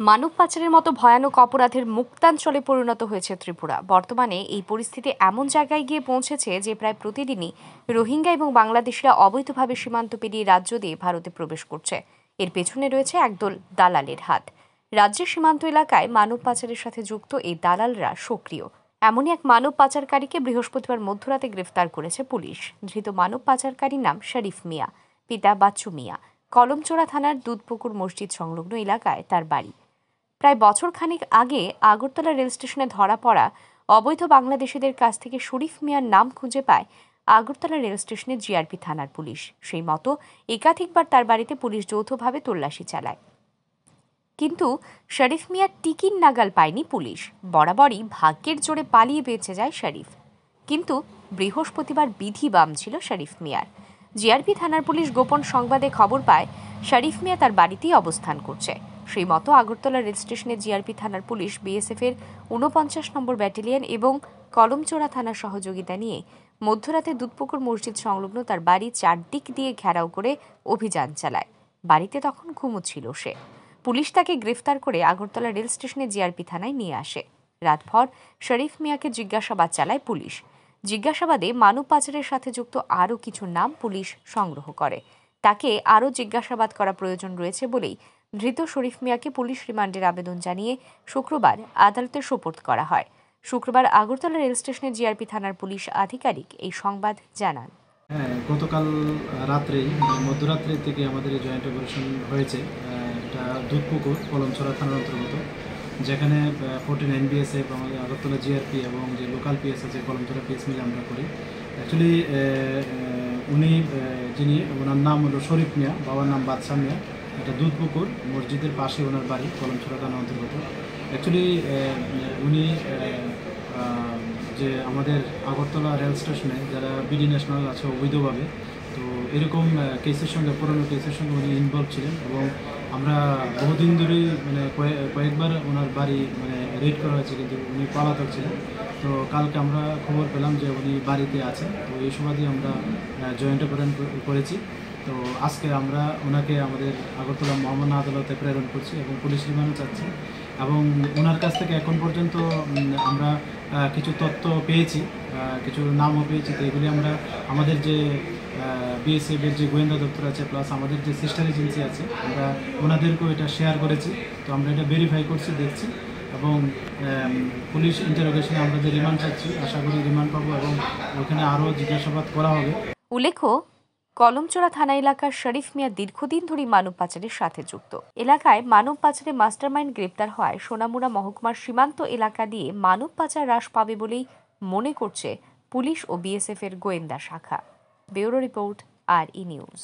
মানব পাচারের মতো ভয়ানক অপরাধের মুক্তাঞ্চলে পরিণত হয়েছে ত্রিপুরা। বর্তমানে এই পরিস্থিতি এমন জায়গায় গিয়ে পৌঁছেছে যে প্রায় প্রতিদিনই রোহিঙ্গা এবং বাংলাদেশিরা অবৈধভাবে সীমান্ত পেরিয়ে রাজ্য দিয়ে ভারতে প্রবেশ করছে। এর পেছনে রয়েছে একদল দালালের হাত। রাজ্যের সীমান্ত এলাকায় মানব পাচারের সাথে যুক্ত এই দালালরা সক্রিয়। এমনই এক মানব পাচারকারীকে বৃহস্পতিবার মধ্যরাতে গ্রেফতার করেছে পুলিশ। ধৃত মানব পাচারকারীর নাম শরীফ মিয়া, পিতা বাচ্চু মিয়া। কলমচোরা থানার দুধপুকুর মসজিদ সংলগ্ন এলাকায় তার বাড়ি। প্রায় বছর খানেক আগে আগরতলা রেল স্টেশনে ধরা পড়া অবৈধ বাংলাদেশিদের কাছ থেকে শরীফ মিয়ার নাম খুঁজে পায় আগরতলা রেল স্টেশনের জিআরপি থানার পুলিশ। সেই মতো একাধিকবার তার বাড়িতে পুলিশ যৌথভাবে তল্লাশি চালায়, কিন্তু শরীফ মিয়ার টিকির নাগাল পায়নি পুলিশ। বরাবরই ভাগ্যের জোরে পালিয়ে বেঁচে যায় শরীফ, কিন্তু বৃহস্পতিবার বিধি বাম ছিল শরীফ মিয়ার। জিআরপি থানার পুলিশ গোপন সংবাদে খবর পায় শরীফ মিয়া তার বাড়িতেই অবস্থান করছে। সেই মতো আগরতলা রেল স্টেশনে জিআরপি থানার পুলিশ বিএসএফ এর 49 নম্বর ব্যাটালিয়ন এবং কলমচোরা থানার সহযোগিতা নিয়ে মধ্যরাতে দুধপুকুর মসজিদ সংলগ্ন তার বাড়ি চারদিক দিয়ে ঘেরাও করে অভিযান চালায়। বাড়িতে তখন ঘুমোচ্ছিল সে। পুলিশ তাকে গ্রেফতার করে আগরতলা রেল স্টেশনে জিআরপি থানায় নিয়ে আসে। রাতভর শরীফ মিয়াকে জিজ্ঞাসাবাদ চালায় পুলিশ। জিজ্ঞাসাবাদে মানব পাচারের সাথে যুক্ত আরও কিছু নাম পুলিশ সংগ্রহ করে। তাকে আরও জিজ্ঞাসাবাদ করা প্রয়োজন রয়েছে বলেই ধৃত শরীফ মিয়াকে পুলিশ রিমান্ডের আবেদন জানিয়ে শুক্রবার আদালতে সোপর্দ করা হয়। শুক্রবার আগরতলা রেল স্টেশনের জিআরপি থানার পুলিশ আধিকারিক এই সংবাদ জানান। গতকাল রাত্রেই মধ্যরাত্রি থেকে আমাদের এই জয়েন্ট অপারেশন হয়েছে। এটা দুধপুকুর কলমচোরা থানার অন্তর্গত, যেখানে 14 NBSF আমাদের আগরতলা জিআরপি এবং যে লোকাল পিএস আছে কলমচোরা পিএস মিলে আমরা করি। অ্যাকচুয়ালি উনি যিনি, ওনার নাম হলো শরীফ মিয়া, বাবার নাম বাদশা মিয়া। এটা দুধপুকুর মসজিদের পাশে ওনার বাড়ি, কলমচোরা থানার অন্তর্গত। অ্যাকচুয়ালি উনি যে আমাদের আগরতলা রেল স্টেশনে যারা বিডি ন্যাশনাল আছে অবৈধভাবে, তো এরকম কেসের সঙ্গে, পুরোনো কেসের সঙ্গে উনি ইনভলভ ছিলেন এবং আমরা বহুদিন ধরেই কয়েকবার ওনার বাড়ি রেড করা হয়েছে, কিন্তু উনি পলাতক ছিলেন। তো কালকে আমরা খবর পেলাম যে উনি বাড়িতে আছেন। তো এই সুবাদে আমরা জয়েন্ট অপারেশন করেছি। তো আজকে আমরা ওনাকে আমাদের আগরতলা মহামান্য আদালতে প্রেরণ করছি এবং পুলিশ রিমান্ড চাচ্ছি। এবং ওনার কাছ থেকে এখন পর্যন্ত আমরা কিছু তথ্য পেয়েছি, কিছু নামও পেয়েছি। তো এগুলি আমরা আমাদের যে বিএসএফের যে গোয়েন্দা দপ্তর আছে, প্লাস আমাদের যে সিস্টার এজেন্সি আছে, আমরা ওনাদেরকেও এটা শেয়ার করেছি। তো আমরা এটা ভেরিফাই করছি, দেখছি, এবং পুলিশ ইন্টারোগেশনে আমরা যে রিমান্ড চাচ্ছি, আশা করি রিমান্ড পাবো এবং ওখানে আরও জিজ্ঞাসাবাদ করা হবে। উল্লেখ্য, কলমচোরা থানা এলাকার শরীফ মিয়া দীর্ঘদিন ধরে মানব পাচারের সাথে যুক্ত। এলাকায় মানব পাচারে মাস্টারমাইন্ড গ্রেপ্তার হওয়ায় সোনামুড়া মহকুমার সীমান্ত এলাকা দিয়ে মানব পাচার হ্রাস পাবে বলেই মনে করছে পুলিশ ও বিএসএফ এর গোয়েন্দা শাখা। Bureau report, RE news.